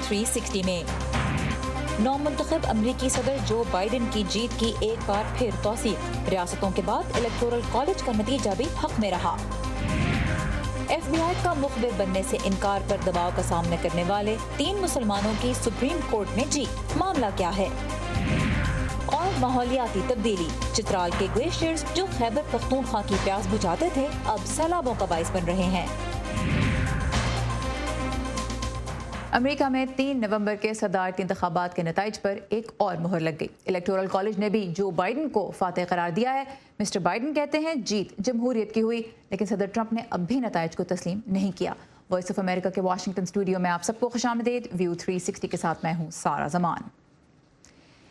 360 में। नौमुंतखब अमरीकी सदर जो बाइडन की जीत की एक बार फिर तौसीक। रियासतों के बाद इलेक्टोरल कॉलेज का नतीजा भी हक में रहा। FBI का मुखबिर बनने से इनकार पर दबाव का सामना करने वाले 3 मुसलमानों की सुप्रीम कोर्ट में जीत। मामला क्या है? और माहौलियाती तब्दीली। चित्राल के ग्लेशियर्स जो खैबर पख्तूनख्वा की प्यास बुझाते थे, अब सैलाबों का बाइस बन रहे हैं। अमेरिका में 3 नवंबर के सदारती इंतखाबात के नताइज पर एक और मुहर लग गई। इलेक्टोरल कॉलेज ने भी जो बाइडन को फातेह करार दिया है। मिस्टर बाइडन कहते हैं जीत जमहूरियत की हुई, लेकिन सदर ट्रंप ने अब भी नताइज को तस्लीम नहीं किया। वॉइस ऑफ अमेरिका के वाशिंगटन स्टूडियो में आप सबको खुशामदीद। व्यू 360 के साथ मैं हूँ सारा जमान।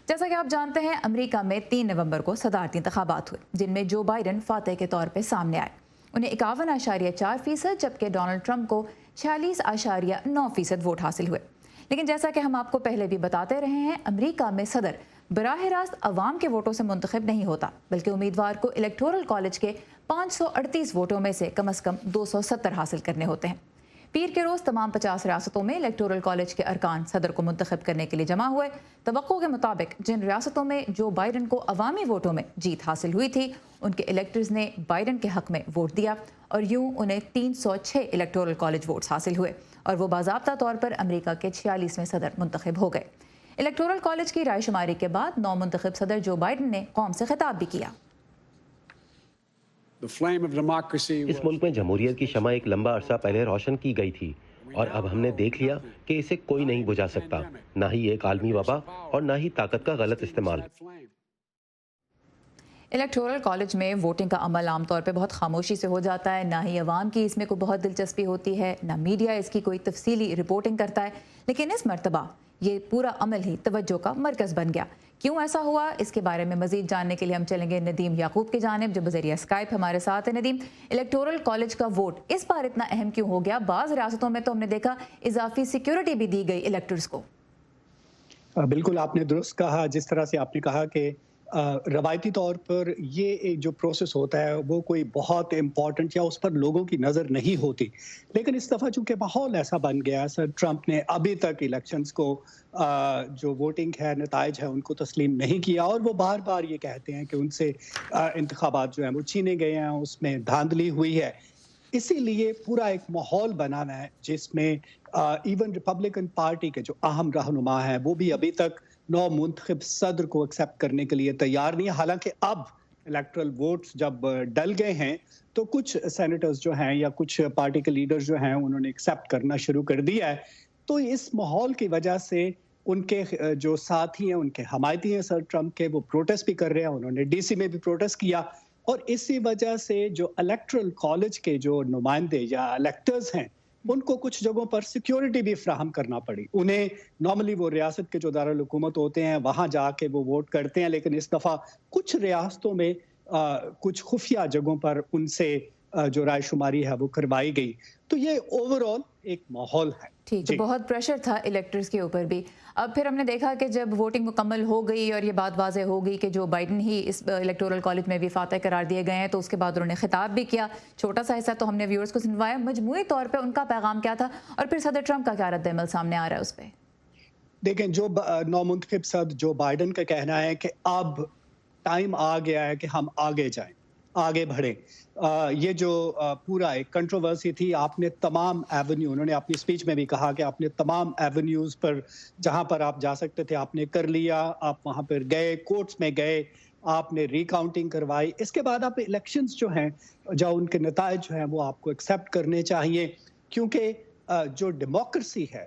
जैसा कि आप जानते हैं, अमेरिका में 3 नवंबर को सदारती इंतखाबात हुए, जिनमें जो बाइडन फातेह के तौर पर सामने आए। उन्हें 51.4%, जबकि डोनाल्ड ट्रंप को 46.9% वोट हासिल हुए। लेकिन जैसा कि हम आपको पहले भी बताते रहे हैं, अमेरिका में सदर बराह रास्त अवाम के वोटों से मुंतखब नहीं होता, बल्कि उम्मीदवार को इलेक्टोरल कॉलेज के 538 वोटों में से कम 270 हासिल करने होते हैं। पीर के रोज़ तमाम 50 रियासतों में इलेक्टोरल कॉलेज के अरकान सदर को मुंतखब करने के लिए जमा हुए। तवक्को के मुताबिक जिन रियासतों में जो बाइडन को अवामी वोटों में जीत हासिल हुई थी, उनके इलेक्टर्स ने बाइडन के हक में वोट दिया और यूं उन्हें 306 इलेक्टोरल कॉलेज वोट्स हासिल हुए और वो बाज़ाब्ता तौर पर अमेरिका के 46वें सदर मुंतखब हो गए। इलेक्टोरल कॉलेज की रायशुमारी के बाद नौमुंतखब सदर जो बाइडन ने कौम से खिताब भी किया। इस मुल्क में जमहूरियत की शमा एक लंबा अरसा पहले रोशन की गई थी और अब हमने देख लिया कि इसे कोई नहीं बुझा सकता, ना ही एक आलमी वबा और ना ही ताकत का गलत इस्तेमाल। इलेक्टोरल कॉलेज में वोटिंग का अमल आमतौर पर बहुत खामोशी से हो जाता है, ना ही अवाम की इसमें कोई बहुत दिलचस्पी होती है, ना मीडिया इसकी कोई तफसीली रिपोर्टिंग करता है। लेकिन इस मरतबा ये पूरा अमल ही तवज्जो का मरकज़ बन गया। क्यों ऐसा हुआ, इसके बारे में मजीद जानने के लिए हम चलेंगे नदीम याकूब की जानिब, जो बज़रिया स्काइप हमारे साथ है। नदीम, इलेक्टोरल कॉलेज का वोट इस बार इतना अहम क्यों हो गया? बाज़ रियासतों में तो हमने देखा इजाफी सिक्योरिटी भी दी गई इलेक्टर्स को। बिल्कुल आपने दुरुस्त कहा। जिस तरह से आपने कहा कि रवायती तौर पर ये एक जो प्रोसेस होता है वो कोई बहुत इम्पॉर्टेंट या उस पर लोगों की नज़र नहीं होती, लेकिन इस दफ़ा चूंकि माहौल ऐसा बन गया, सर ट्रंप ने अभी तक इलेक्शंस को जो वोटिंग है, नताइज है, उनको तस्लीम नहीं किया और वो बार बार ये कहते हैं कि उनसे इंतखाबात जो हैं वो छीने गए हैं, उसमें धांधली हुई है। इसीलिए पूरा एक माहौल बनाना है जिसमें इवन रिपब्लिकन पार्टी के जो अहम रहनुमा हैं वो भी अभी तक नौ मुंतखब सदर को एक्सेप्ट करने के लिए तैयार नहीं है। हालांकि अब इलेक्टरल वोट्स जब डल गए हैं तो कुछ सेनेटर्स जो हैं या कुछ पार्टी के लीडर्स जो हैं उन्होंने एक्सेप्ट करना शुरू कर दिया है। तो इस माहौल की वजह से उनके जो साथी हैं, उनके हमायती हैं सर ट्रंप के, वो प्रोटेस्ट भी कर रहे हैं। उन्होंने DC में भी प्रोटेस्ट किया और इसी वजह से जो इलेक्टरल कॉलेज के जो नुमाइंदे या इलेक्टर्स हैं उनको कुछ जगहों पर सिक्योरिटी भी फ्राहम करना पड़ी। उन्हें नॉर्मली वो रियासत के जो दारुल हुकूमत होते हैं वहां जाके वो वोट करते हैं, लेकिन इस दफा कुछ रियासतों में कुछ खुफिया जगहों पर उनसे जो रायशुमारी है वो करवाई गई। तो ये ओवरऑल एक माहौल है। ठीक, तो बहुत प्रेशर था इलेक्टर्स के ऊपर भी। अब फिर हमने देखा कि जब वोटिंग मुकम्मल हो गई और ये बात वाज़ेह हो गई कि जो बाइडन ही इस इलेक्टोरल कॉलेज में भी फातेह करार दिए गए हैं, तो उसके बाद उन्होंने खिताब भी किया। छोटा सा हिस्सा तो हमने व्यूअर्स को सुनवाया। मजमूई तौर पर उनका पैगाम क्या था और फिर सदर ट्रंप का क्या रद्द-ए-अमल सामने आ रहा है उस पर? देखें, जो नौमुंतखब सदर जो बाइडन का कहना है कि अब टाइम आ गया है कि हम आगे जाएं, आगे बढ़े। ये जो पूरा एक कंट्रोवर्सी थी, आपने तमाम एवेन्यू, उन्होंने अपनी स्पीच में भी कहा कि आपने तमाम एवेन्यूज पर जहां पर आप जा सकते थे आपने कर लिया। आप वहां पर गए, कोर्ट्स में गए, आपने रिकाउंटिंग करवाई। इसके बाद आप इलेक्शंस जो हैं, जो उनके नताइज जो हैं वो आपको एक्सेप्ट करने चाहिए, क्योंकि जो डेमोक्रेसी है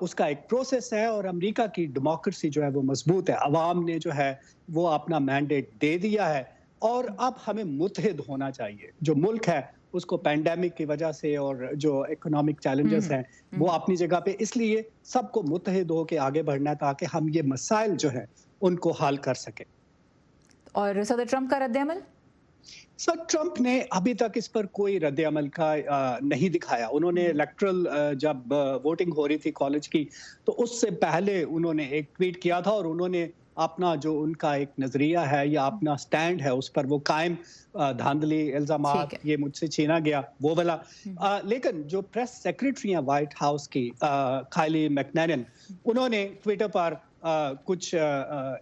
उसका एक प्रोसेस है और अमेरिका की डेमोक्रेसी जो है वो मजबूत है। अवाम ने जो है वो अपना मैंडेट दे दिया है और अब हमें मुत्तहिद होना चाहिए। जो मुल्क है उसको पैंडेमिक की वजह से और जो इकोनॉमिक चैलेंजेस हैं वो अपनी जगह पे, इसलिए सबको मुत्तहिद होकर आगे बढ़ना है ताकि हम ये मसाइल जो है उनको हल कर सकें। और सदर ट्रंप का रद्द-ए-अमल? सर ट्रंप ने अभी तक इस पर कोई रद्द-ए-अमल का नहीं दिखाया। उन्होंने इलेक्टरल जब वोटिंग हो रही थी कॉलेज की, तो उससे पहले उन्होंने एक ट्वीट किया था और उन्होंने अपना जो उनका एक नजरिया है या अपना स्टैंड है उस पर वो कायम धांधली इल्जामात ये मुझसे छीना गया वो वाला। लेकिन जो प्रेस सेक्रेटरी हैं व्हाइट हाउस की काइली मैकनैनन, उन्होंने ट्विटर पर कुछ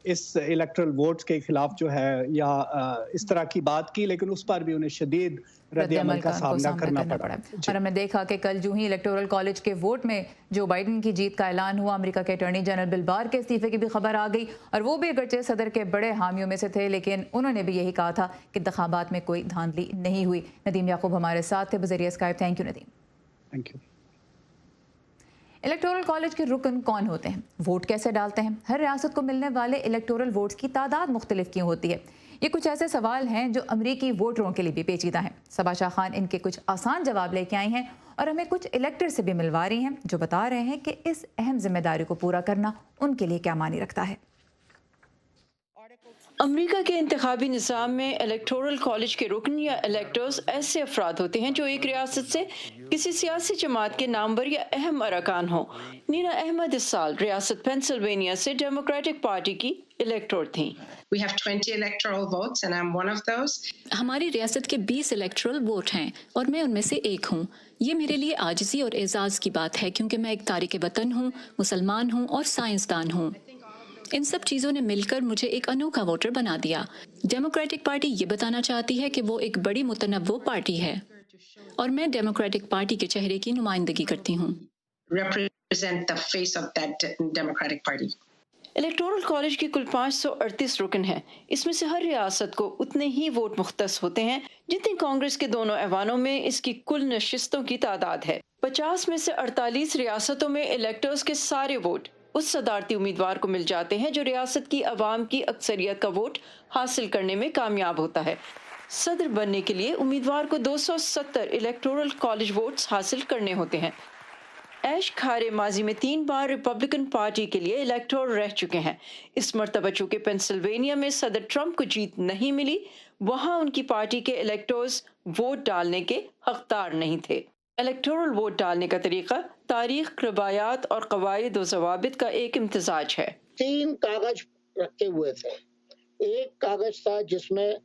इस इलेक्टरल वोट्स के खिलाफ जो है या इस तरह की बात की, लेकिन उस पर भी उन्हें शदीद रद्द-ए-अमल का सामना करना पड़ा। और हमने देखा कि कल जो ही इलेक्टोरल कॉलेज के वोट में जो बाइडन की जीत का ऐलान हुआ, अमेरिका के अटॉर्नी जनरल बिल बार के इस्तीफे की भी खबर आ गई, और वो भी अगरचे सदर के बड़े हामियों में से थे, लेकिन उन्होंने भी यही कहा था कि इंतखाबात में कोई धांधली नहीं हुई। नदीम याकूब हमारे साथ थे बज़रिए Skype. Thank you Nadeem. Thank you. Electoral college के रुकन कौन होते हैं, वोट कैसे डालते हैं, हर रियासत को मिलने वाले इलेक्टोरल वोट्स की तादाद मुख्तलिफ क्यों होती है, ये कुछ ऐसे सवाल हैं जो अमरीकी वोटरों के लिए भी पेचीदा हैं। सबा शाह खान इनके कुछ आसान जवाब लेके आई हैं और हमें कुछ इलेक्टर से भी मिलवा रही हैं जो बता रहे हैं कि इस अहम जिम्मेदारी को पूरा करना उनके लिए क्या मानी रखता है। अमेरिका के इंतखाबी निज़ाम में इलेक्टोरल कॉलेज के रुकन या इलेक्टर्स ऐसे अफराद होते हैं जो एक रियासत से किसी सियासी जमात के नामवर या अहम अरकान हों। नीना अहमद इस साल रियासत पेंसिल्वेनिया से डेमोक्रेटिक पार्टी की इलेक्टोर थीं। We have 20 electoral votes and I'm one of those. हमारी रियासत के 20 इलेक्टोरल वोट हैं और मैं उनमें से एक हूँ। ये मेरे लिए आजिज़ी और एजाज़ की बात है क्योंकि मैं एक तारिक वतन हूँ, मुसलमान हूँ और साइंसदान हूँ। इन सब चीज़ों ने मिलकर मुझे एक अनोखा वोटर बना दिया। डेमोक्रेटिक पार्टी ये बताना चाहती है कि वो एक बड़ी मुतनव्वो पार्टी है और मैं डेमोक्रेटिक पार्टी के चेहरे की नुमाइंदगी करती हूँ। Represent the face of that Democratic Party. Electoral college की कुल 538 रुकन हैं। इसमें से हर रियासत को उतने ही वोट मुख्तस होते हैं जितनी कांग्रेस के दोनों ऐवानों में इसकी कुल नशिस्तों की तादाद है। 50 में से 48 रियासतों में इलेक्टर्स के सारे वोट उस सदारती उम्मीदवार को मिल जाते हैं जो रियासत की अवाम की अक्सरियत का वोट हासिल करने में कामयाब होता है। सदर बनने के लिए उम्मीदवार को 270 इलेक्टोरल कॉलेज वोट्स हासिल करने होते हैं। ऐश खारे माजी में 3 बार रिपब्लिकन पार्टी के लिए इलेक्टोर रह चुके हैं। इस मरतबा चूंकि पेंसिल्वेनिया में सदर ट्रंप को जीत नहीं मिली, वहां उनकी पार्टी के इलेक्टोर्स वोट डालने के हकदार नहीं थे। इलेक्टोरल वोट डालने का तरीका तारीख, रवायात और कवायद और ज़वाबित का एक इम्तिजाज है। 3 कागज रखे हुए थे। एक कागज था जिसमें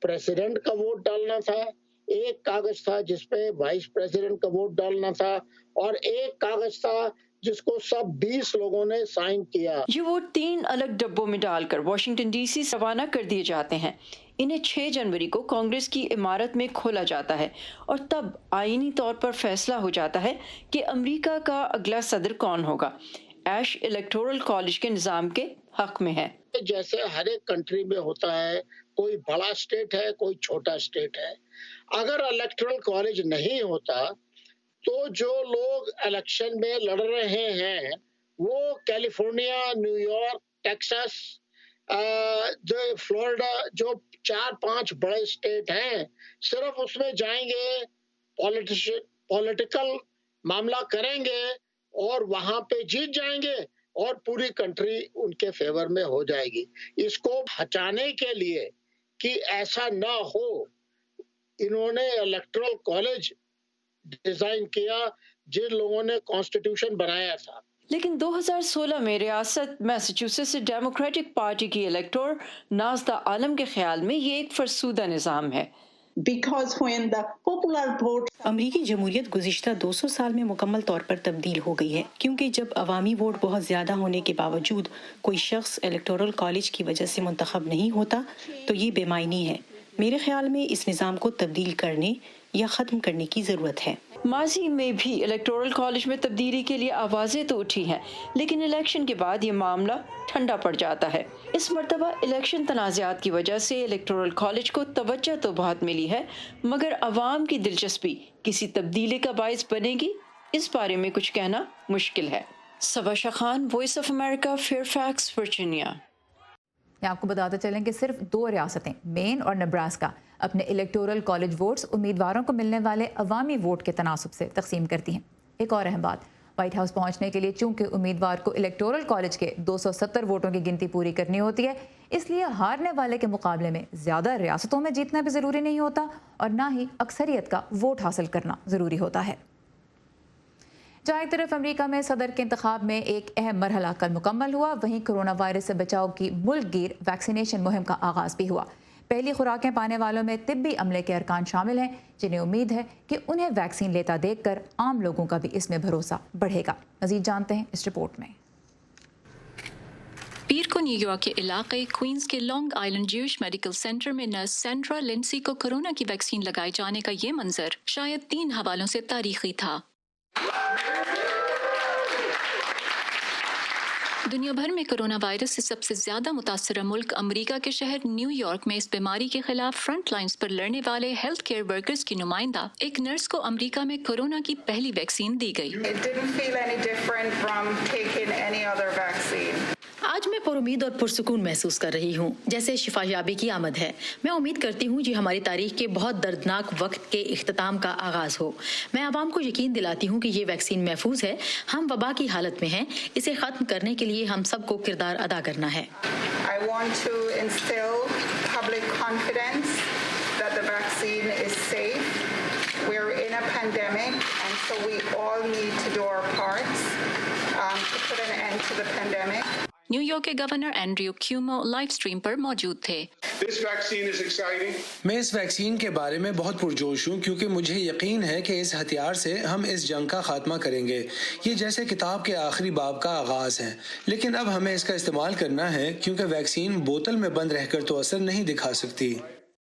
प्रेसिडेंट का वोट डालना था, एक कागज था जिसपे वाइस प्रेसिडेंट का वोट डालना था और एक कागज था जिसको सब 20 लोगों ने साइन किया। ये वोट 3 अलग डब्बों में डालकर वाशिंगटन डीसी से रवाना कर दिए जाते हैं। इन्हें 6 जनवरी को कांग्रेस की इमारत में खोला जाता है और तब आईनी तौर पर फैसला हो जाता है कि अमेरिका का अगला सदर कौन होगा। ऐश इलेक्टोरल कॉलेज के निज़ाम के हक में है। जैसे हर एक कंट्री में होता है, कोई बड़ा स्टेट है, कोई छोटा स्टेट है। अगर इलेक्टोरल कॉलेज नहीं होता तो जो लोग इलेक्शन में लड़ रहे हैं वो कैलिफोर्निया, न्यूयॉर्क, टेक्सास, जो फ्लोरिडा, जो 4-5 बड़े स्टेट हैं, सिर्फ उसमें जाएंगे, पॉलिटिकल मामला करेंगे और वहां पे जीत जाएंगे और पूरी कंट्री उनके फेवर में हो जाएगी। इसको हटाने के लिए कि ऐसा ना हो, इन्होंने इलेक्टोरल कॉलेज डिजाइन किया जिन लोगों ने कॉन्स्टिट्यूशन बनाया था। लेकिन 2016 में रियासत मैसाचुसेट्स से डेमोक्रेटिक पार्टी की इलेक्टोर नाज़दा आलम के ख्याल में ये एक फरसूदा निज़ाम है। अमरीकी जमहूरियत गुज़िश्ता 200 साल में मुकम्मल तौर पर तब्दील हो गई है क्योंकि जब अवामी वोट बहुत ज़्यादा होने के बावजूद कोई शख्स इलेक्टोरल कॉलेज की वजह से मुंतखब नहीं होता तो ये बेमायनी है। मेरे ख्याल में इस निज़ाम को तब्दील करने या ख़त्म करने की ज़रूरत है। माजी में भी इलेक्टोरल कॉलेज में तब्दीली के लिए आवाज़ें तो उठी हैं, लेकिन इलेक्शन के बाद ये मामला ठंडा पड़ जाता है। इस मरतबा इलेक्शन तनाज़ात की वजह से इलेक्टोरल कॉलेज को तवज्जो तो बहुत मिली है, मगर अवाम की दिलचस्पी किसी तब्दीली का बाइस बनेगी, इस बारे में कुछ कहना मुश्किल है। Saba Shah Khan, voice of America, Fairfax, Virginia. आपको बताते चलें कि सिर्फ 2 रियासतें, मेन और नेब्रास्का, अपने इलेक्टोरल कॉलेज वोट्स उम्मीदवारों को मिलने वाले अवामी वोट के तनासुब से तकसीम करती हैं। एक और अहम बात, व्हाइट हाउस पहुंचने के लिए चूंकि उम्मीदवार को इलेक्टोरल कॉलेज के 270 वोटों की गिनती पूरी करनी होती है, इसलिए हारने वाले के मुकाबले में ज़्यादा रियासतों में जीतना भी ज़रूरी नहीं होता और ना ही अक्सरियत का वोट हासिल करना ज़रूरी होता है। जहाँ एक तरफ अमेरिका में सदर के इंतखाब में एक अहम मरहला कल मुकम्मल हुआ, वहीं कोरोना वायरस से बचाव की मुल्क गिर वैक्सीनेशन मुहिम का आगाज़ भी हुआ। पहली खुराकें पाने वालों में तिब्बी अमले के अरकान शामिल हैं, जिन्हें उम्मीद है कि उन्हें वैक्सीन लेता देखकर आम लोगों का भी इसमें भरोसा बढ़ेगा। मज़ीद जानते हैं इस रिपोर्ट में। पीर को न्यूयॉर्क के इलाके क्वींस के long island Jews medical centre में नर्स सैंड्रा लिंडसी को कोरोना की वैक्सीन लगाए जाने का ये मंजर शायद 3 हवालों से तारीखी था। दुनिया भर में कोरोना वायरस से सबसे ज्यादा मुतासरा मुल्क अमेरिका के शहर न्यूयॉर्क में इस बीमारी के खिलाफ फ्रंट लाइंस पर लड़ने वाले हेल्थ केयर वर्कर्स की नुमाइंदा एक नर्स को अमेरिका में कोरोना की पहली वैक्सीन दी गई। आज मैं पुरुमीद और पुरसुकून महसूस कर रही हूँ, जैसे शिफायाबी की आमद है। मैं उम्मीद करती हूँ कि हमारी तारीख के बहुत दर्दनाक वक्त के इख्तिताम का आगाज हो। मैं आवाम को यकीन दिलाती हूँ कि ये वैक्सीन महफूज है। हम वबा की हालत में हैं। इसे खत्म करने के लिए हम सबको किरदार अदा करना है। I want to instill public confidence that the vaccine is safe. We're in a pandemic, and so we all need to do our parts to put an end to the pandemic. New York के governor Andrew Cuomo live stream पर मौजूद थे। मैं इस vaccine के बारे में बहुत पुरजोश हूँ, क्योंकि मुझे यकीन है कि इस हथियार से हम इस जंग का खात्मा करेंगे। ये जैसे किताब के आखिरी बाब का आगाज है, लेकिन अब हमें इसका इस्तेमाल करना है, क्योंकि वैक्सीन बोतल में बंद रहकर तो असर नहीं दिखा सकती।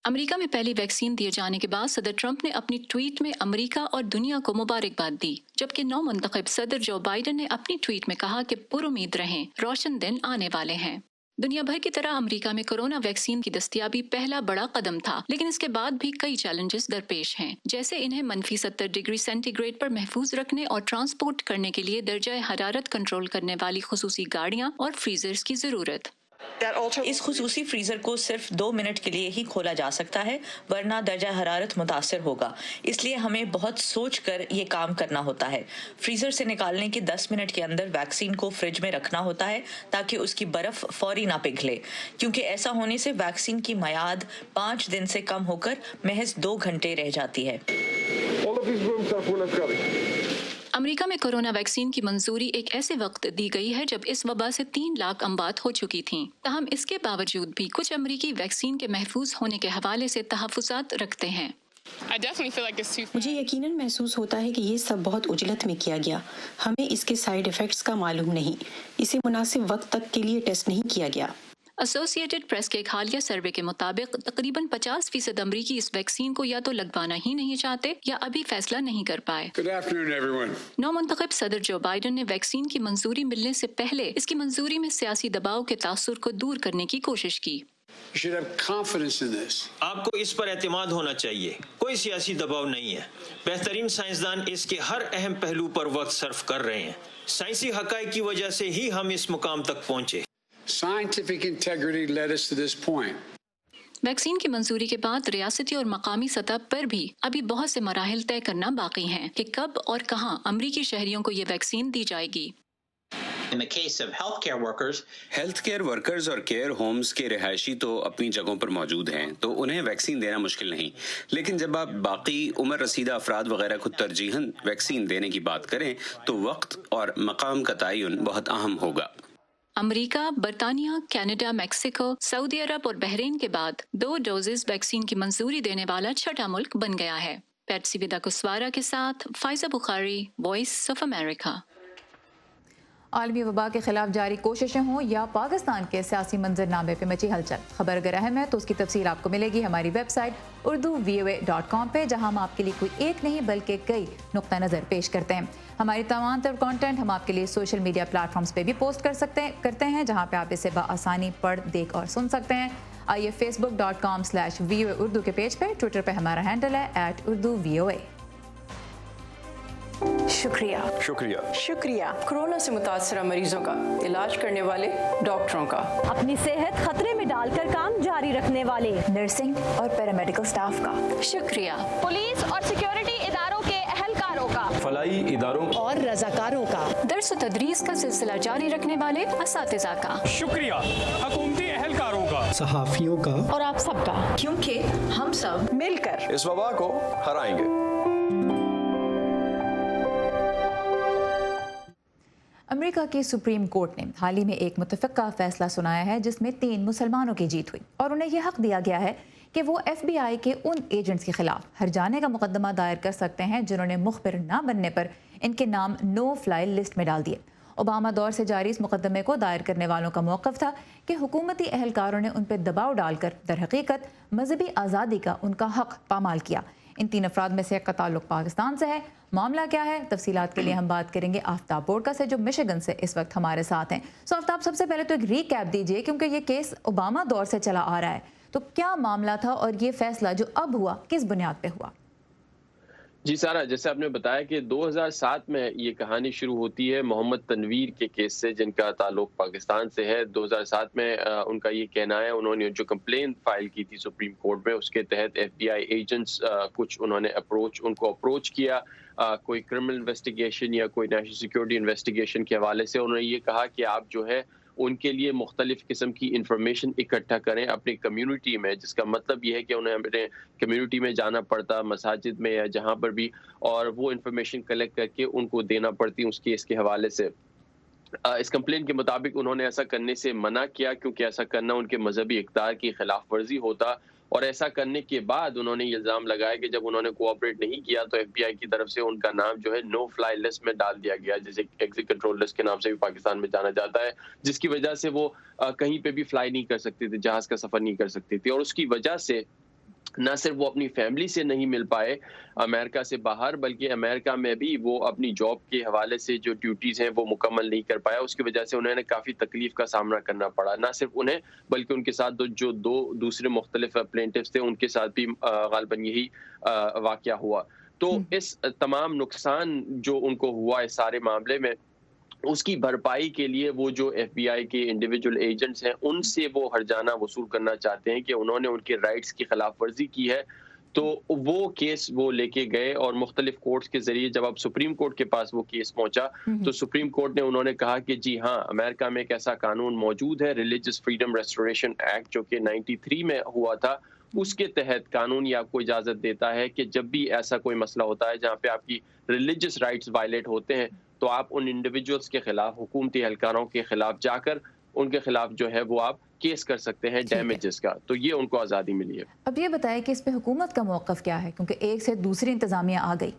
अमेरिका में पहली वैक्सीन दिए जाने के बाद सदर ट्रंप ने अपनी ट्वीट में अमेरिका और दुनिया को मुबारकबाद दी, जबकि नौ मुंतखब सदर जो बाइडन ने अपनी ट्वीट में कहा कि पुरुमीद रहें, रोशन दिन आने वाले हैं। दुनिया भर की तरह अमेरिका में कोरोना वैक्सीन की दस्तयाबी पहला बड़ा कदम था, लेकिन इसके बाद भी कई चैलेंजेस दरपेश हैं, जैसे इन्हें -70 डिग्री सेंटीग्रेड पर महफूज रखने और ट्रांसपोर्ट करने के लिए दर्जा हरारत कंट्रोल करने वाली खुसूसी गाड़ियाँ और फ्रीजर्स की जरूरत। इस खुसूसी फ्रीजर को सिर्फ 2 मिनट के लिए ही खोला जा सकता है, वरना दर्जा हरारत मुतासर होगा। इसलिए हमें बहुत सोच कर ये काम करना होता है। फ्रीजर से निकालने के 10 मिनट के अंदर वैक्सीन को फ्रिज में रखना होता है, ताकि उसकी बर्फ फौरी ना पिघले, क्योंकि ऐसा होने से वैक्सीन की मियाद 5 दिन से कम होकर महज 2 घंटे रह जाती है। अमेरिका में कोरोना वैक्सीन की मंजूरी एक ऐसे वक्त दी गई है जब इस वबा से 3 लाख अमवात हो चुकी थीं। ताहम इसके बावजूद भी कुछ अमेरिकी वैक्सीन के महफूज होने के हवाले से तहफ़्फ़ुज़ात रखते हैं। मुझे यकीनन महसूस होता है कि ये सब बहुत उजलत में किया गया। हमें इसके साइड इफ़ेक्ट्स का मालूम नहीं। इसे मुनासिब वक्त तक के लिए टेस्ट नहीं किया गया। एसोसिएटेड प्रेस के एक हालिया सर्वे के मुताबिक तकरीबन 50% अमरीकी इस वैक्सीन को या तो लगवाना ही नहीं चाहते या अभी फैसला नहीं कर पाए। नौ मुंतखब सदर जो बाइडन ने वैक्सीन की मंजूरी मिलने से पहले इसकी मंजूरी में सियासी दबाव के तासुर को दूर करने की कोशिश की। आपको इस पर एतमाद होना चाहिए, कोई सियासी दबाव नहीं है। बेहतरीन साइंसदान इसके हर अहम पहलू पर वक्त सर्फ कर रहे हैं। साइंसी हक़ाइक़ की वजह से ही हम इस मुकाम तक पहुँचे। Scientific integrity led us to this point. Vaccine की मंजूरी के बाद रियासती और मकामी सतह पर भी अभी बहुत से मराहिल तय करना बाकी हैं कि कब और कहां अमरीकी शहरियों को ये वैक्सीन दी जाएगी। In the case of health care workers और केयर होम्स के रिहायशी तो अपनी जगहों पर मौजूद हैं, तो उन्हें वैक्सीन देना मुश्किल नहीं। लेकिन जब आप बाकी उम्र रसीदा अफराद वगैरह को तरजीहन वैक्सीन देने की बात करें, तो वक्त और मकाम का तयन बहुत अहम होगा। अमेरिका, बरतानिया, कनाडा, मेक्सिको, सऊदी अरब और बहरीन के बाद 2 डोजेस वैक्सीन की मंजूरी देने वाला छठा मुल्क बन गया है। पैट्सी विदा कुसवारा के साथ Pfizer Bukhari, voice of America. आलमी वबा के खिलाफ जारी कोशिशें हों या पाकिस्तान के सियासी मंजरनामे पे मची हलचल, खबर अगर अहम है तो उसकी तफसील आपको मिलेगी हमारी वेबसाइट urdu.voa.com पे, जहां हम आपके लिए कोई एक नहीं बल्कि कई नुक्ता नज़र पेश करते हैं। हमारी तमाम तर कंटेंट हम आपके लिए सोशल मीडिया प्लेटफॉर्म्स पे भी पोस्ट करते हैं, जहां पे आप इसे बआसानी पढ़, देख और सुन सकते हैं। आइए facebook.com/VOA उर्दू के पेज पे, ट्विटर पे हमारा हैंडल है @urduvoa। शुक्रिया शुक्रिया शुक्रिया कोरोना से मुतासरा मरीजों का इलाज करने वाले डॉक्टरों का, अपनी सेहत खतरे में डालकर काम जारी रखने वाले नर्सिंग और पैरामेडिकल स्टाफ का, शुक्रिया पुलिस और सिक्योरिटी इदारों के अहलकारों का, फलाई इदारों और रज़ाकारों का, दर्स व तदरीस का सिलसिला जारी रखने वाले असातिज़ा का, शुक्रिया हुकूमती अहलकारों का, सहाफियों का और आप सबका, क्योंकि हम सब मिलकर इस वबा को हराएंगे। امریکہ کی سپریم کورٹ نے حال ہی میں ایک متفقہ فیصلہ سنایا ہے جس میں 3 مسلمانوں کی جیت ہوئی اور انہیں یہ حق دیا گیا ہے کہ وہ ایف بی آئی کے ان ایجنٹس کے خلاف ہرجانے کا مقدمہ دائر کر سکتے ہیں جنہوں نے مخبر نہ بننے پر ان کے نام نو فلائی لسٹ میں ڈال دیے۔ اوباما دور سے جاری اس مقدمے کو دائر کرنے والوں کا موقف تھا کہ حکومتی اہلکاروں نے ان پہ دباؤ ڈال کر در حقیقت مذہبی آزادی کا ان کا حق پامال کیا۔ ان 3 افراد میں سے ایک کا تعلق پاکستان سے ہے۔ معاملہ کیا ہے، تفصیلات کے لیے ہم بات کریں گے آفتاب بورڈکا سے جو مشیگن سے اس وقت ہمارے ساتھ ہیں۔ آفتاب، سب سے پہلے تو ایک ریکیپ دیجئے کیونکہ یہ کیس اوباما دور سے چلا آ رہا ہے، تو کیا معاملہ تھا اور یہ فیصلہ جو اب ہوا کس بنیاد پہ ہوا؟ جی سارا، جیسے آپ نے بتایا کہ 2007 میں یہ کہانی شروع ہوتی ہے محمد تنویر کے کیس سے جن کا تعلق پاکستان سے ہے۔ 2007 میں ان کا یہ کہنا ہے، انہوں نے جو کمپلین فائل کی تھی سپریم کورٹ میں، اس کے تحت ایف بی آئی ایجنٹس کچھ انہوں نے ان کو اپروچ کیا کوئی کرمنل انویسٹیگیشن یا کوئی نیشنل سیکیورٹی انویسٹیگیشن کے حوالے سے۔ انہوں نے یہ کہا کہ آپ جو ہے ان کے لیے مختلف قسم کی انفارمیشن اکٹھا کریں اپنی کمیونٹی میں، جس کا مطلب یہ ہے کہ انہیں اپنے کمیونٹی میں جانا پڑتا، مساجد میں یا جہاں پر بھی، اور وہ انفارمیشن کلیکٹ کر کے ان کو دینا پڑتی اس کیس کے حوالے سے۔ اس کمپلین کے مطابق انہوں نے ایسا کرنے سے منع کیا کیونکہ ایسا کرنا ان کے مذہبی اقدار کی خلاف ورزی ہوتا، اور ایسا کرنے کے بعد انہوں نے یہ الزام لگایا کہ جب انہوں نے کوآپریٹ نہیں کیا تو ایف بی آئی کی طرف سے ان کا نام جو ہے نو فلائی لسٹ میں ڈال دیا گیا، جسے ایگزٹ کنٹرول لسٹ کے نام سے بھی پاکستان میں جانا جاتا ہے، جس کی وجہ سے وہ کہیں پہ بھی فلائی نہیں کر سکتے تھے، جہاز کا سفر نہیں کر سکتے تھے، اور اس کی وجہ سے نہ صرف وہ اپنی فیملی سے نہیں مل پائے امریکہ سے باہر، بلکہ امریکہ میں بھی وہ اپنی جاب کے حوالے سے جو ڈیوٹیز ہیں وہ مکمل نہیں کر پایا۔ اس کی وجہ سے انہوں نے کافی تکلیف کا سامنا کرنا پڑا، نہ صرف انہیں بلکہ ان کے ساتھ جو 2 دوسرے مختلف پلینٹفز تھے ان کے ساتھ بھی غالباً یہی واقعہ ہوا۔ تو اس تمام نقصان جو ان کو ہوا اس سارے معاملے میں، اس کی بھرپائی کے لیے وہ جو ایف بی آئی کے انڈیویجول ایجنٹس ہیں ان سے وہ ہرجانہ وصول کرنا چاہتے ہیں کہ انہوں نے ان کے رائٹس کی خلاف ورزی کی ہے۔ تو وہ کیس وہ لے کے گئے اور مختلف کورٹس کے ذریعے جب اب سپریم کورٹ کے پاس وہ کیس پہنچا تو سپریم کورٹ نے انہوں نے کہا کہ جی ہاں، امریکہ میں ایک ایسا قانون موجود ہے، ریلیجس فریڈم ریسٹوریشن ایکٹ، جو کہ 93 میں ہوا تھا۔ اس کے تحت قانون یہ آپ کو اجازت دیتا ہے کہ جب بھی ایسا کوئی مسئلہ ہوتا ہے جہاں پہ آپ کی ریلیجس رائٹس وائلیٹ ہوتے ہیں تو آپ ان انڈیویجولز کے خلاف، حکومتی اہلکاروں کے خلاف جا کر ان کے خلاف جو ہے وہ آپ کیس کر سکتے ہیں ڈیمیجز کا۔ تو یہ ان کو آزادی ملی ہے۔ اب یہ بتائیں کہ اس پہ حکومت کا موقف کیا ہے، کیونکہ ایک سے دوسری انتظامیہ آ گئی۔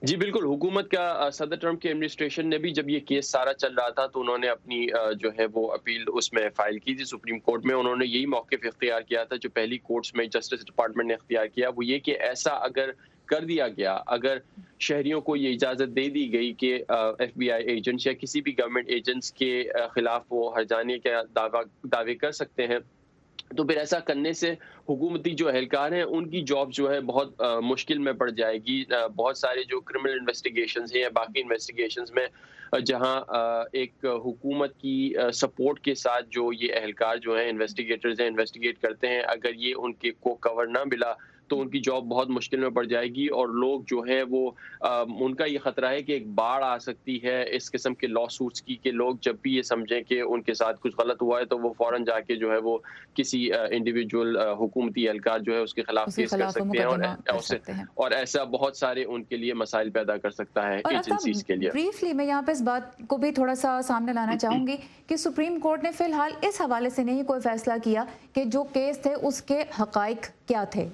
جی بالکل، حکومت کا صدر ٹرمپ کے ایڈمنسٹریشن نے بھی جب یہ کیس سارا چل رہا تھا تو انہوں نے اپنی جو ہے وہ اپیل اس میں فائل کی تھی سپریم کورٹ میں۔ انہوں نے یہی موقف اختیار کیا تھا جو پہلی کورٹس میں جسٹس ڈپارٹمنٹ نے اختیار کیا، وہ یہ کہ ایسا اگر کر دیا گیا، اگر شہریوں کو یہ اجازت دے دی گئی کہ ایف بی آئی ایجنٹس یا کسی بھی گورنمنٹ ایجنٹس کے خلاف وہ ہرجانے کا دعوے کر سکتے ہیں، تو پھر ایسا کرنے سے حکومتی جو اہلکار ہیں ان کی جاب جو ہے بہت مشکل میں پڑ جائے گی۔ بہت سارے جو کرمنل انویسٹیگیشنز ہیں یا باقی انویسٹیگیشنز میں جہاں ایک حکومت کی سپورٹ کے ساتھ جو یہ اہلکار جو ہیں انویسٹیگیٹرز ہیں انویسٹیگیٹ کرتے ہیں، اگر یہ ان کے کو کور نہ ملا تو ان کی جاب بہت مشکل میں پڑ جائے گی، اور لوگ جو ہے وہ ان کا یہ خطرہ ہے کہ ایک باڑھ آ سکتی ہے اس قسم کے لا سوٹس کی، کہ لوگ جب بھی یہ سمجھیں کہ ان کے ساتھ کچھ غلط ہوا ہے تو وہ فوراً جا کے جو ہے وہ کسی انڈیویجول حکومتی اہلکار جو ہے اس کے خلاف کیس کر سکتے ہیں، اور ایسا بہت سارے ان کے لیے مسائل پیدا کر سکتا ہے ایجنسیز کے لیے۔ بریفلی میں یہاں پہ اس بات کو بھی تھوڑا سا سامنے لانا چاہوں گی کہ سپریم کورٹ نے فی الحال اس حوالے سے نہیں کوئی فیصلہ کیا کہ جو کیس تھے اس کے حقائق کیا تھے۔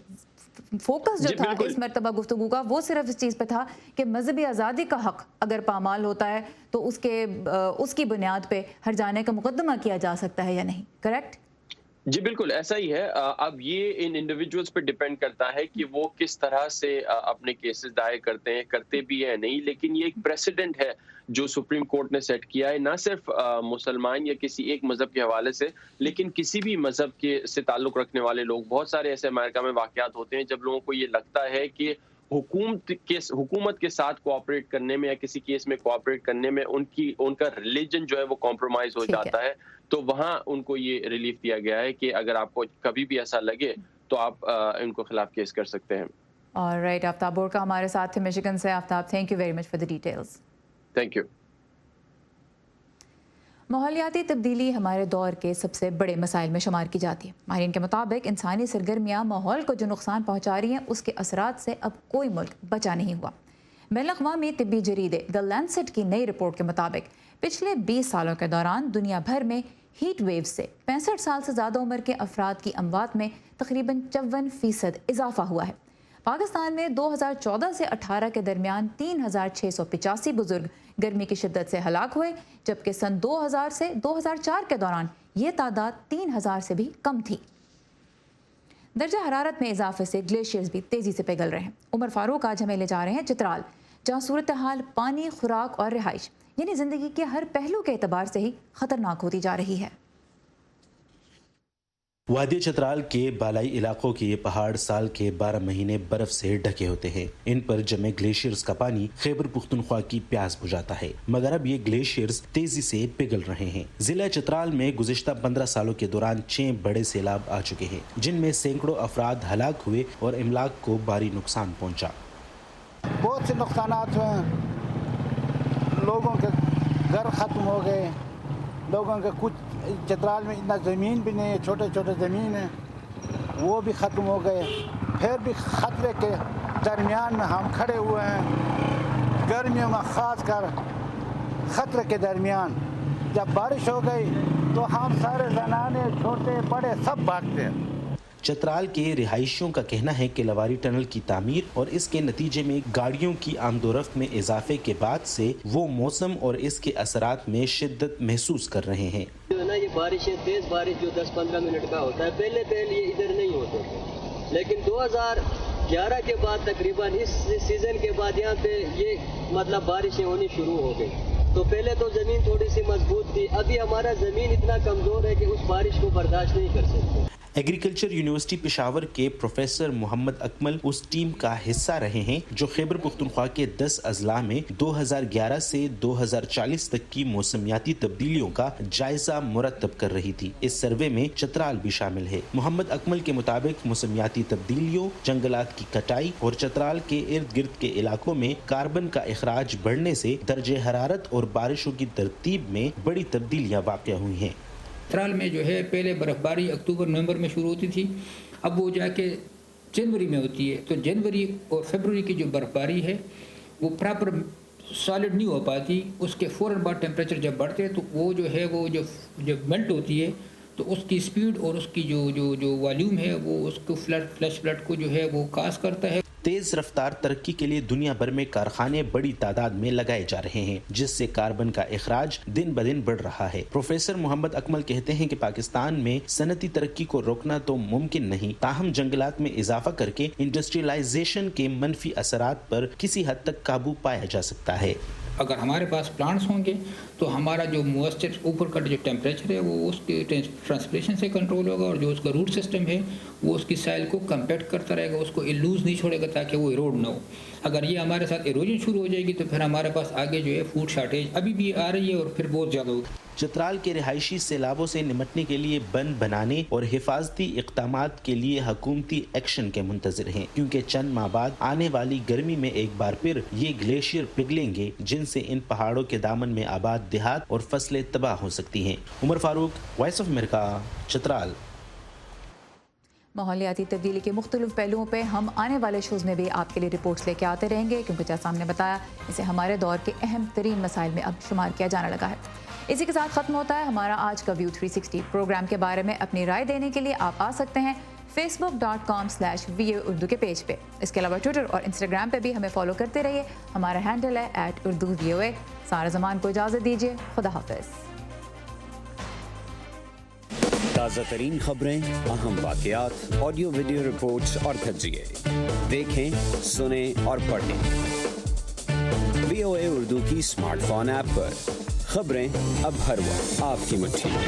فوکس جو تھا اس مرتبہ گفتگو کا وہ صرف اس چیز پہ تھا کہ مذہبی آزادی کا حق اگر پامال ہوتا ہے تو اس کی بنیاد پہ ہرجانے کا مقدمہ کیا جا سکتا ہے یا نہیں، کریکٹ؟ جی بالکل ایسا ہی ہے۔ اب یہ ان انڈیویجولز پہ ڈیپینڈ کرتا ہے کہ وہ کس طرح سے اپنے کیسز دائر کرتے بھی ہیں نہیں، لیکن یہ ایک پریسیڈنٹ ہے جو سپریم کورٹ نے سیٹ کیا ہے، نہ صرف مسلمان یا کسی ایک مذہب کے حوالے سے، لیکن کسی بھی مذہب کے سے تعلق رکھنے والے لوگ۔ بہت سارے ایسے امریکہ میں واقعات ہوتے ہیں جب لوگوں کو یہ لگتا ہے کہ حکومت کے ساتھ کوآپریٹ کرنے میں یا کسی کیس میں کوآپریٹ کرنے میں ان کا ریلیجن جو ہے وہ کمپرومائز ہو جاتا ہے، تو وہاں ان کو یہ ریلیف دیا گیا ہے کہ اگر آپ کو کبھی بھی ایسا لگے تو آپ ان کو خلاف کیس کر سکتے ہیں۔ آلرائٹ، آفتاب بورکا ہمارے ساتھ تھے مشیگن سے۔ Aftab, thank you very much for the details. Thank you. ماحولیاتی تبدیلی ہمارے دور کے سب سے بڑے مسائل میں شمار کی جاتی ہے۔ ماہرین کے مطابق انسانی سرگرمیاں ماحول کو جو نقصان پہنچا رہی ہیں اس کے اثرات سے اب کوئی ملک بچا نہیں ہوا۔ بین الاقوامی طبی جریدے دی لینسٹ کی نئی رپورٹ کے مطابق پچھلے 20 سالوں کے دوران دنیا بھر میں ہیٹ ویو سے 65 سال سے زیادہ عمر کے افراد کی اموات میں تقریباً 54% اضافہ ہوا ہے۔ پاکستان میں 2014 سے 18 کے درمیان 3685 بزرگ گرمی کی شدت سے ہلاک ہوئے، جبکہ سن 2000 سے 2004 کے دوران یہ تعداد 3000 سے بھی کم تھی۔ درجہ حرارت میں اضافے سے گلیشیئرز بھی تیزی سے پگھل رہے ہیں۔ عمر فاروق آج ہمیں لے جا رہے ہیں چترال، جہاں صورتحال پانی، خوراک اور رہائش یعنی زندگی کے ہر پہلو کے اعتبار سے ہی خطرناک ہوتی جا رہی ہے۔ وادی چترال کے بالائی علاقوں کے یہ پہاڑ سال کے 12 مہینے برف سے ڈھکے ہوتے ہیں۔ ان پر جمے گلیشیئرز کا پانی خیبر پختونخوا کی پیاس بجھاتا ہے، مگر اب یہ گلیشیئرز تیزی سے پگھل رہے ہیں۔ ضلع چترال میں گزشتہ 15 سالوں کے دوران 6 بڑے سیلاب آ چکے ہیں، جن میں سینکڑوں افراد ہلاک ہوئے اور املاک کو بھاری نقصان پہنچا۔ بہت سے نقصانات ہوئے، لوگوں کے گھر ختم ہو گئے، لوگوں کے کچھ چترال میں اتنا زمین بھی نہیں ہے، چھوٹے چھوٹے زمین ہیں وہ بھی ختم ہو گئے۔ پھر بھی خطرے کے درمیان میں ہم کھڑے ہوئے ہیں، گرمیوں میں خاص کر خطرے کے درمیان۔ جب بارش ہو گئی تو ہم سارے زنانے چھوٹے بڑے سب بھاگتے ہیں۔ چترال کے رہائشیوں کا کہنا ہے کہ لواری ٹنل کی تعمیر اور اس کے نتیجے میں گاڑیوں کی آمد و رفت میں اضافے کے بعد سے وہ موسم اور اس کے اثرات میں شدت محسوس کر رہے ہیں۔ جو ہے نا یہ بارشیں، تیز بارش جو 10-15 منٹ کا ہوتا ہے، پہلے یہ ادھر نہیں ہوتے تھے، لیکن 2011 کے بعد تقریباً اس سیزن کے بعد یہاں پہ یہ مطلب بارشیں ہونی شروع ہو گئی۔ تو پہلے تو زمین تھوڑی سی مضبوط تھی، ابھی ہمارا زمین اتنا کمزور ہے کہ اس بارش کو برداشت نہیں کر سکتے۔ ایگریکلچر یونیورسٹی پشاور کے پروفیسر محمد اکمل اس ٹیم کا حصہ رہے ہیں جو خیبر پختونخوا کے 10 اضلاع میں 2011 سے 2040 تک کی موسمیاتی تبدیلیوں کا جائزہ مرتب کر رہی تھی۔ اس سروے میں چترال بھی شامل ہے۔ محمد اکمل کے مطابق موسمیاتی تبدیلیوں، جنگلات کی کٹائی اور چترال کے ارد گرد کے علاقوں میں کاربن کا اخراج بڑھنے سے درجہ حرارت اور بارشوں کی ترتیب میں بڑی تبدیلیاں واقع ہوئی ہیں۔ چترال میں جو ہے پہلے برف باری اکتوبر نومبر میں شروع ہوتی تھی، اب وہ جا کے جنوری میں ہوتی ہے۔ تو جنوری اور فیبروری کی جو برف باری ہے وہ پراپر سالڈ نہیں ہو پاتی، اس کے فوراً بعد ٹیمپریچر جب بڑھتے ہیں تو وہ جو ہے وہ جب میلٹ ہوتی ہے تو اس کی سپیڈ اور اس کی جو والیوم ہے وہ اس کو فلیش فلڈ کو جو ہے وہ کاز کرتا ہے۔ تیز رفتار ترقی کے لیے دنیا بھر میں کارخانے بڑی تعداد میں لگائے جا رہے ہیں، جس سے کاربن کا اخراج دن بدن بڑھ رہا ہے۔ پروفیسر محمد اکمل کہتے ہیں کہ پاکستان میں صنعتی ترقی کو روکنا تو ممکن نہیں، تاہم جنگلات میں اضافہ کر کے انڈسٹریلائزیشن کے منفی اثرات پر کسی حد تک قابو پایا جا سکتا ہے۔ اگر ہمارے پاس پلانٹس ہوں گے تو ہمارا جو موئسچر اوپر کا جو ٹیمپریچر ہے وہ اس کے ٹرانسپریشن سے کنٹرول ہوگا، اور جو اس کا روٹ سسٹم ہے وہ اس کی سائل کو کمپیکٹ کرتا رہے گا، اس کو لوز نہیں چھوڑے گا تاکہ وہ ایروڈ نہ ہو۔ اگر یہ ہمارے ساتھ ایروجن شروع ہو جائے گی تو پھر ہمارے پاس آگے جو ہے فوڈ شارٹیج ابھی بھی آ رہی ہے اور پھر بہت زیادہ ہوگی۔ چترال کے رہائشی سیلابوں سے نمٹنے کے لیے بند بنانے اور حفاظتی اقدامات کے لیے حکومتی ایکشن کے منتظر ہیں، کیونکہ چند ماہ بعد آنے والی گرمی میں ایک بار پھر یہ گلیشیئر پگھلیں گے، جن سے ان پہاڑوں کے دامن میں آباد دیہات اور فصلیں تباہ ہو سکتی ہیں۔ عمر فاروق، وائس آف امریکہ، چترال۔ ماحولیاتی تبدیلی کے مختلف پہلوؤں پہ ہم آنے والے شوز میں بھی آپ کے لیے رپورٹس لے کے آتے رہیں گے، کیونکہ جیسا ہم نے بتایا اسے ہمارے دور کے اہم ترین مسائل میں اب شمار کیا جانے لگا ہے۔ اسی کے ساتھ ختم ہوتا ہے ہمارا آج کا ویو 360 پروگرام کے بارے میں اپنی رائے دینے کے لیے آپ آ سکتے ہیں facebook.com/VOA اردو کے پیج پہ۔ اس کے علاوہ ٹویٹر اور انسٹاگرام پہ بھی ہمیں فالو کرتے رہیے، ہمارا ہینڈل ہے @UrduVOA۔ سارا زمان کو اجازت دیجیے، خدا حافظ۔ تازہ ترین خبریں، اہم واقعات، آڈیو ویڈیو رپورٹس اور تجزیے دیکھیں، سنیں اور پڑھیں VOA اردو کی اسمارٹ فون ایپ پر۔ خبریں اب ہر وقت آپ کی مٹھی میں۔